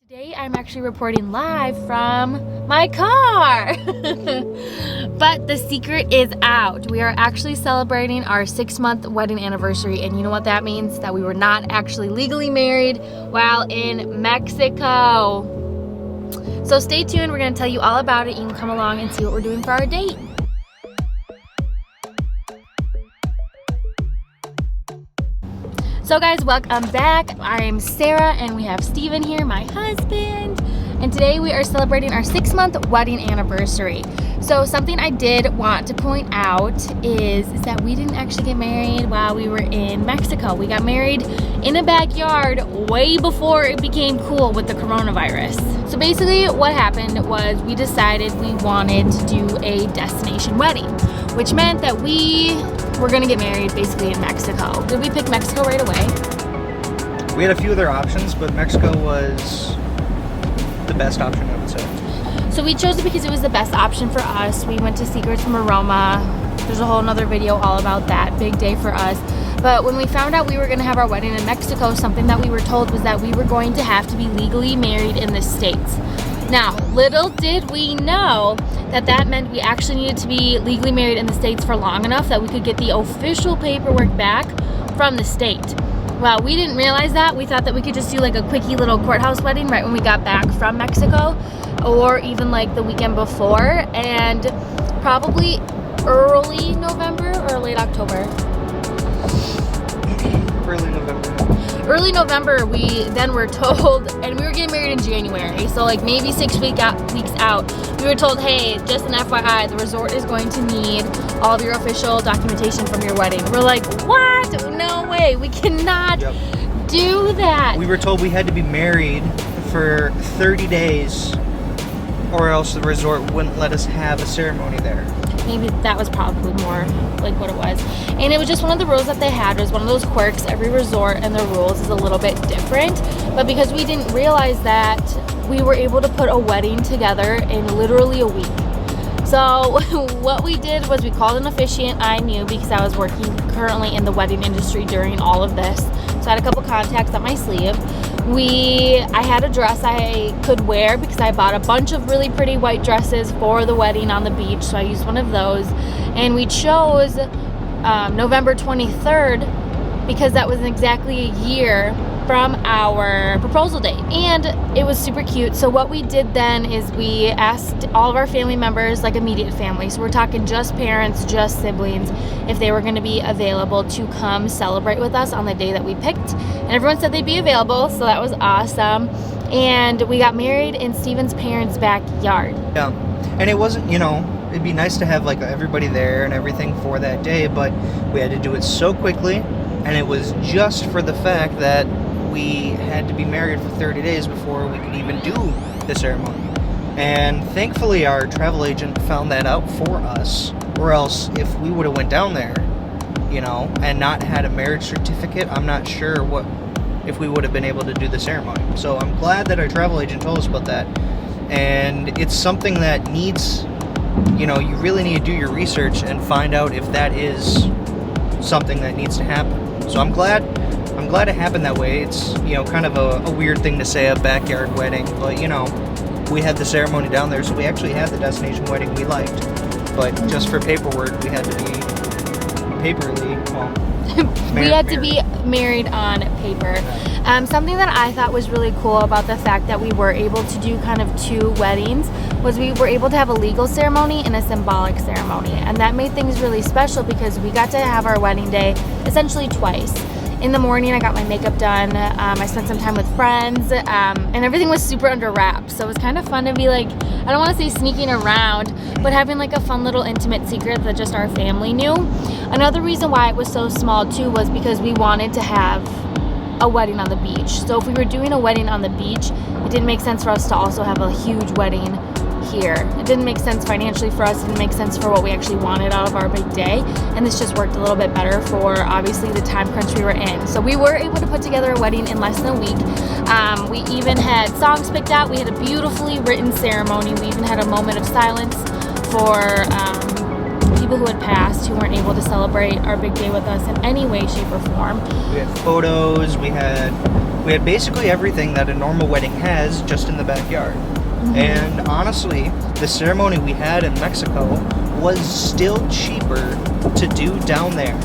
Today I'm actually reporting live from my car. But the secret is out. We are actually celebrating our 6-month wedding anniversary, and you know what that means? That we were not actually legally married while in Mexico. So stay tuned, we're gonna tell you all about it. You can come along and see what we're doing for our date. So guys, welcome back. I'm Sarah and we have Steven here, my husband. And today we are celebrating our 6-month wedding anniversary. So something I did want to point out is that we didn't actually get married while we were in Mexico. We got married in a backyard way before it became cool with the coronavirus. So basically what happened was we decided we wanted to do a destination wedding, which meant that we were gonna get married basically in Mexico. Did we pick Mexico right away? We had a few other options, but Mexico was the best option, I would say. So we chose it because it was the best option for us. We went to Secrets from Aroma. There's a whole nother video all about that. Big day for us. But when we found out we were gonna have our wedding in Mexico, something that we were told was that we were going to have to be legally married in the States. Now, little did we know that that meant we actually needed to be legally married in the States for long enough that we could get the official paperwork back from the state. Well, we didn't realize that. We thought that we could just do like a quickie little courthouse wedding right when we got back from Mexico, or even like the weekend before, and probably early November or late October. Early November, we then were told, and we were getting married in January, so like maybe 6 weeks out, we were told, hey, just an FYI, the resort is going to need all of your official documentation from your wedding. We're like, what? No way, we cannot do that. We were told we had to be married for 30 days or else the resort wouldn't let us have a ceremony there. Maybe that was probably more like what it was. And it was just one of the rules that they had. It was one of those quirks. Every resort and their rules is a little bit different. But because we didn't realize that, we were able to put a wedding together in literally a week. So what we did was we called an officiant. I knew because I was working currently in the wedding industry during all of this. So I had a couple contacts up my sleeve. I had a dress I could wear because I bought a bunch of really pretty white dresses for the wedding on the beach, so I used one of those. And we chose November 23rd because that was exactly a year from our proposal date, and it was super cute. So what we did then is we asked all of our family members, like immediate family, so we're talking just parents, just siblings, if they were going to be available to come celebrate with us on the day that we picked, and everyone said they'd be available, so that was awesome. And we got married in Steven's parents' backyard. Yeah, and it wasn't, it'd be nice to have like everybody there and everything for that day, but we had to do it so quickly, and it was just for the fact that we had to be married for 30 days before we could even do the ceremony. And thankfully our travel agent found that out for us, or else if we would have went down there, and not had a marriage certificate, I'm not sure if we would have been able to do the ceremony. So I'm glad that our travel agent told us about that. And it's something that needs, you really need to do your research and find out if that is something that needs to happen. So I'm glad it happened that way. It's, kind of a weird thing to say, a backyard wedding, but we had the ceremony down there, so we actually had the destination wedding we liked. But just for paperwork, we had to be we had to be married on paper. Something that I thought was really cool about the fact that we were able to do kind of 2 weddings was we were able to have a legal ceremony and a symbolic ceremony, and that made things really special because we got to have our wedding day essentially twice. In the morning, I got my makeup done. I spent some time with friends, and everything was super under wraps. So it was kind of fun to be like, I don't want to say sneaking around, but having like a fun little intimate secret that just our family knew. Another reason why it was so small too was because we wanted to have a wedding on the beach. So if we were doing a wedding on the beach, it didn't make sense for us to also have a huge wedding here. It didn't make sense financially for us. It didn't make sense for what we actually wanted out of our big day, and this just worked a little bit better for obviously the time crunch we were in. So we were able to put together a wedding in less than a week. We even had songs picked out. We had a beautifully written ceremony. We even had a moment of silence for people who had passed, who weren't able to celebrate our big day with us in any way, shape, or form. We had photos, we had We had basically everything that a normal wedding has, just in the backyard. And honestly, the ceremony we had in Mexico was still cheaper to do down there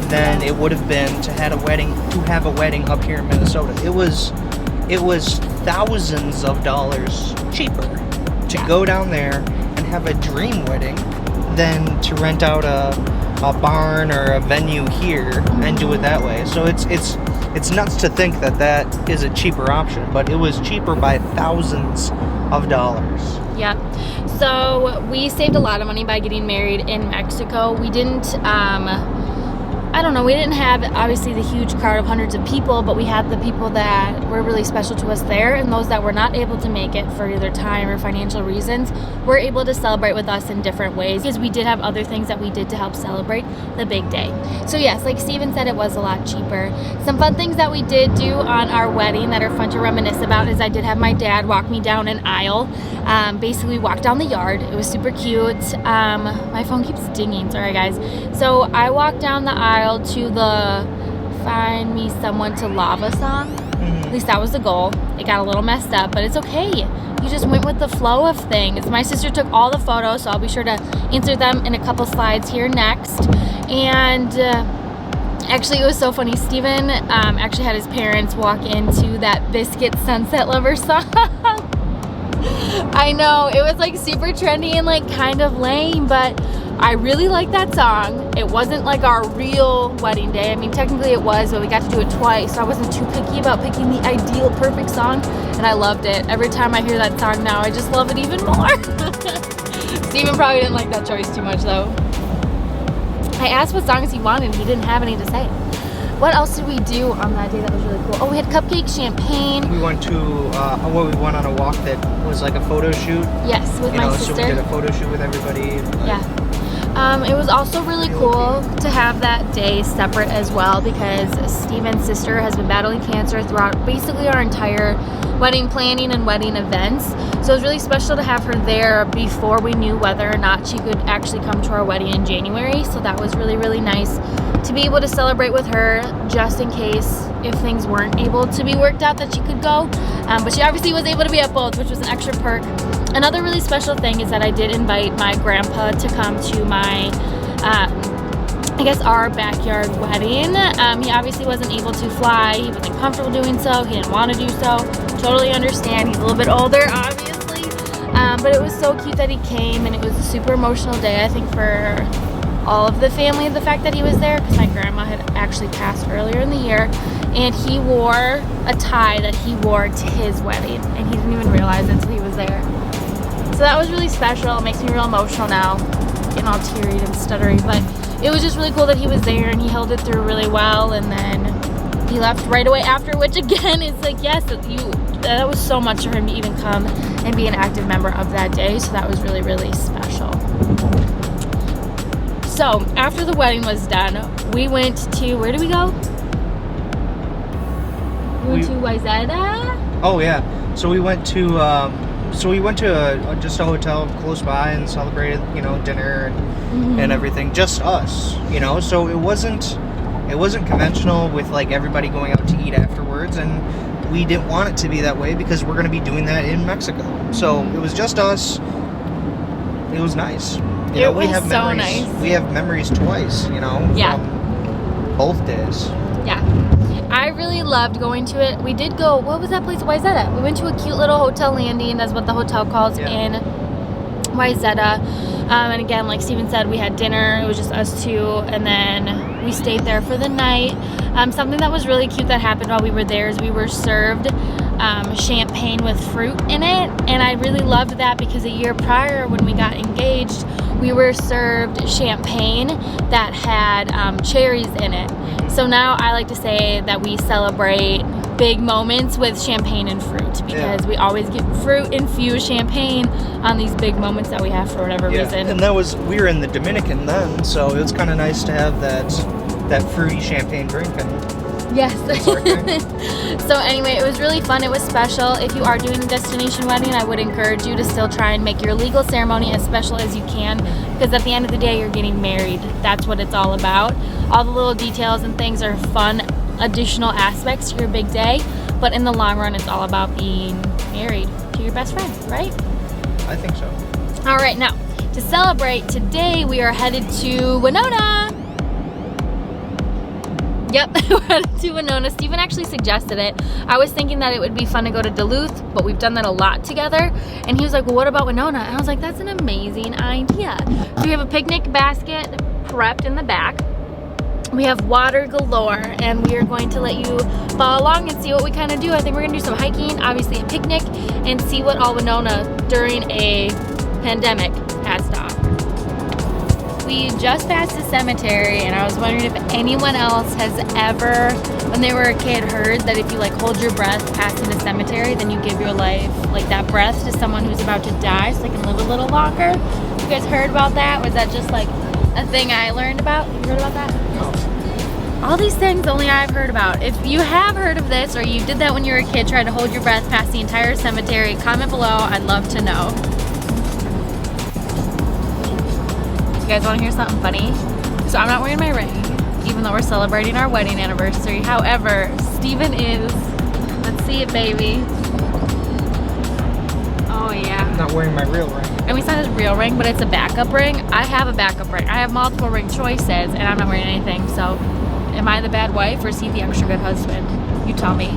than it would have been to have a wedding up here in Minnesota. It was thousands of dollars cheaper to go down there and have a dream wedding than to rent out a barn or a venue here and do it that way. So it's nuts to think that is a cheaper option, but it was cheaper by thousands of dollars. Yeah. So we saved a lot of money by getting married in Mexico. We didn't, we didn't have obviously the huge crowd of hundreds of people, but we had the people that were really special to us there, and those that were not able to make it for either time or financial reasons were able to celebrate with us in different ways, because we did have other things that we did to help celebrate the big day. So yes, like Steven said, it was a lot cheaper. Some fun things that we did do on our wedding that are fun to reminisce about is I did have my dad walk me down an aisle. Basically walk down the yard. It was super cute. My phone keeps dinging, sorry guys. So I walked down the aisle to the Find Me Someone to Lava song. At least that was the goal. It got a little messed up, but it's okay. You just went with the flow of things. My sister took all the photos, so I'll be sure to answer them in a couple slides here next. And actually, it was so funny. Steven actually had his parents walk into that Biscuit Sunset Lover song. I know, it was like super trendy and like kind of lame, but I really liked that song. It wasn't like our real wedding day. I mean, technically it was, but we got to do it twice, so I wasn't too picky about picking the ideal perfect song, and I loved it. Every time I hear that song now, I just love it even more. Steven probably didn't like that choice too much though. I asked what songs he wanted, and he didn't have any to say. What else did we do on that day that was really cool? Oh, we had cupcakes, champagne. We went to, we went on a walk that was like a photo shoot. Yes, with my sister. So we did a photo shoot with everybody. Yeah. It was also really cool to have that day separate as well, because Steven's sister has been battling cancer throughout basically our entire wedding planning and wedding events. So it was really special to have her there before we knew whether or not she could actually come to our wedding in January. So that was really, really nice to be able to celebrate with her, just in case if things weren't able to be worked out that she could go. But she obviously was able to be at both, which was an extra perk. Another really special thing is that I did invite my grandpa to come to my, our backyard wedding. He obviously wasn't able to fly. He wasn't comfortable doing so. He didn't want to do so. Totally understand. He's a little bit older, obviously. But it was so cute that he came, and it was a super emotional day, I think, for all of the family, the fact that he was there, because my grandma had actually passed earlier in the year, and he wore a tie that he wore to his wedding, and he didn't even realize it until he was there. So that was really special. It makes me real emotional now, getting all teary and stuttery, but it was just really cool that he was there, and he held it through really well, and then he left right away after, which again is like, yes, that was so much for him to even come and be an active member of that day, so that was really, really special. So after the wedding was done, we went to, where did we go? We went to Wayzata. Oh yeah, so we went to just a hotel close by and celebrated, dinner and everything, just us, So it wasn't conventional with like everybody going out to eat afterwards, and we didn't want it to be that way because we're going to be doing that in Mexico. So it was just us. It was nice. We have so memories. Nice. We have memories twice, from both days. Yeah. I really loved going to it. We did go, what was that place? Wayzata. We went to a cute little hotel landing, that's what the hotel calls, in Wayzata. And again, like Steven said, we had dinner. It was just us two, and then we stayed there for the night. Something that was really cute that happened while we were there is we were served champagne with fruit in it, and I really loved that because a year prior when we got engaged, we were served champagne that had cherries in it. So now I like to say that we celebrate big moments with champagne and fruit, because we always get fruit infused champagne on these big moments that we have for whatever reason. And we were in the Dominican then, so it was kind of nice to have that fruity champagne drink. Yes. So anyway, it was really fun. It was special. If you are doing a destination wedding, I would encourage you to still try and make your legal ceremony as special as you can, because at the end of the day, you're getting married. That's what it's all about. All the little details and things are fun additional aspects to your big day, but in the long run, it's all about being married to your best friend, right? I think so. All right, now to celebrate today, we are headed to Winona. Yep, we're headed to Winona. Steven actually suggested it. I was thinking that it would be fun to go to Duluth, but we've done that a lot together. And he was like, well, what about Winona? And I was like, that's an amazing idea. So we have a picnic basket prepped in the back. We have water galore, and we are going to let you follow along and see what we kind of do. I think we're gonna do some hiking, obviously a picnic, and see what all Winona during a pandemic has to offer. We just passed a cemetery, and I was wondering if anyone else has ever, when they were a kid, heard that if you like hold your breath passing a cemetery, then you give your life, like that breath, to someone who's about to die so they can live a little longer. You guys heard about that? Was that just like a thing I learned about? You heard about that? All these things only I've heard about. If you have heard of this, or you did that when you were a kid, tried to hold your breath past the entire cemetery, comment below. I'd love to know. You guys want to hear something funny? So I'm not wearing my ring, even though we're celebrating our wedding anniversary. However, Steven is. Let's see it, baby. Oh yeah. I'm not wearing my real ring. And we said his real ring, but it's a backup ring. I have a backup ring. I have multiple ring choices, and I'm not wearing anything. So, am I the bad wife, or is he the extra good husband? You tell me.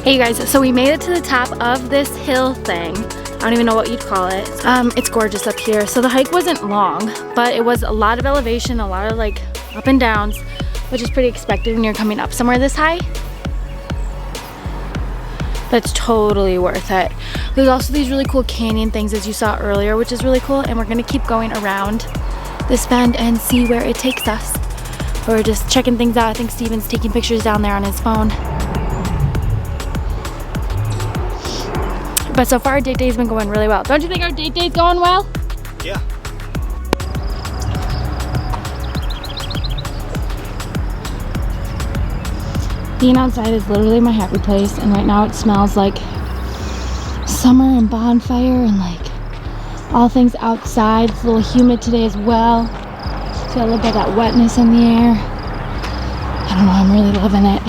Hey you guys, so we made it to the top of this hill thing. I don't even know what you'd call it. It's gorgeous up here. So the hike wasn't long, but it was a lot of elevation, a lot of like up and downs, which is pretty expected when you're coming up somewhere this high. That's totally worth it. There's also these really cool canyon things as you saw earlier, which is really cool, and we're gonna keep going around this bend and see where it takes us. We're just checking things out. I think Steven's taking pictures down there on his phone. But so far our date day's been going really well. Don't you think our date day's going well? Yeah. Being outside is literally my happy place, and right now it smells like summer and bonfire and like all things outside. It's a little humid today as well. So I look at that wetness in the air. I don't know, I'm really loving it.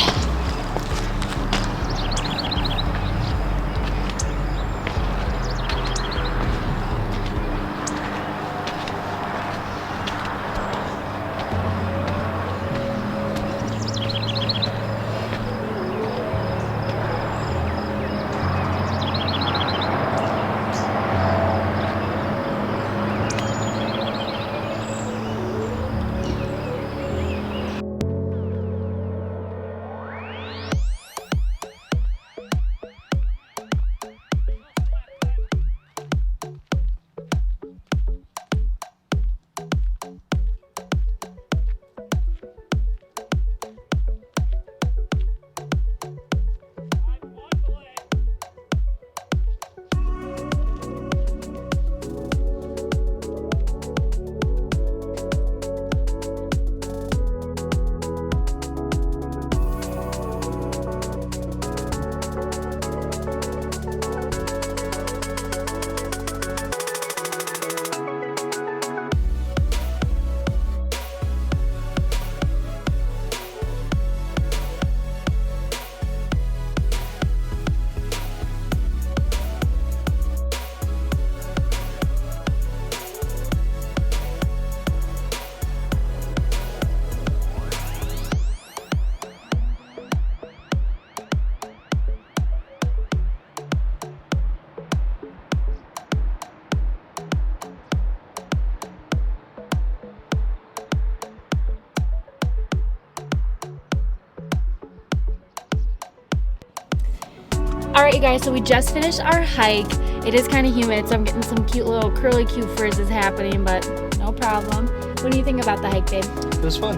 All right, you guys, so we just finished our hike. It is kind of humid, so I'm getting some cute little curly cute frizzes happening, but no problem. What do you think about the hike, babe? It was fun.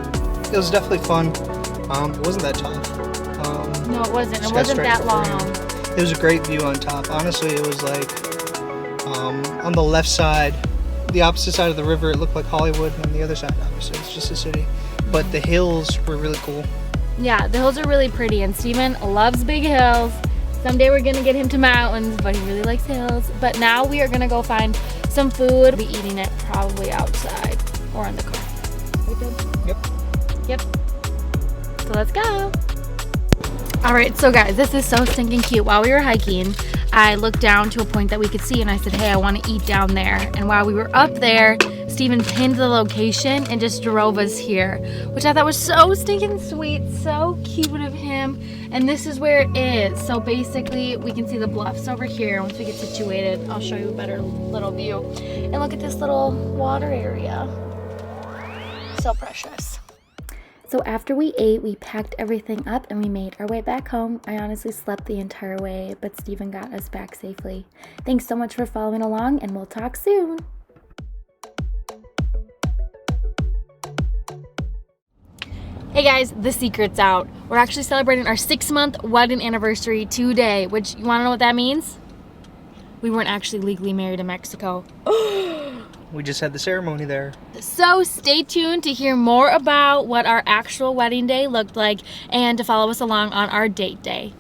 It was definitely fun. It wasn't that tough. No, it wasn't. It just got wasn't straight that to long. It was a great view on top. Honestly, it was like on the left side, the opposite side of the river, it looked like Hollywood, and on the other side, obviously, it's just a city. But the hills were really cool. Yeah, the hills are really pretty, and Steven loves big hills. Someday we're gonna get him to mountains, but he really likes hills. But now we are gonna go find some food. We'll be eating it probably outside or in the car. We good? Yep. So let's go. All right, so guys, this is so stinking cute. While we were hiking, I looked down to a point that we could see, and I said, hey, I want to eat down there. And while we were up there, Steven pinned the location and just drove us here, which I thought was so stinking sweet, so cute of him. And this is where it is. So basically, we can see the bluffs over here. Once we get situated, I'll show you a better little view. And look at this little water area. So precious. So after we ate, we packed everything up and we made our way back home. I honestly slept the entire way, but Steven got us back safely. Thanks so much for following along, and we'll talk soon. Hey guys, the secret's out. We're actually celebrating our 6-month wedding anniversary today, which, you wanna know what that means? We weren't actually legally married in Mexico. We just had the ceremony there. So stay tuned to hear more about what our actual wedding day looked like and to follow us along on our date day.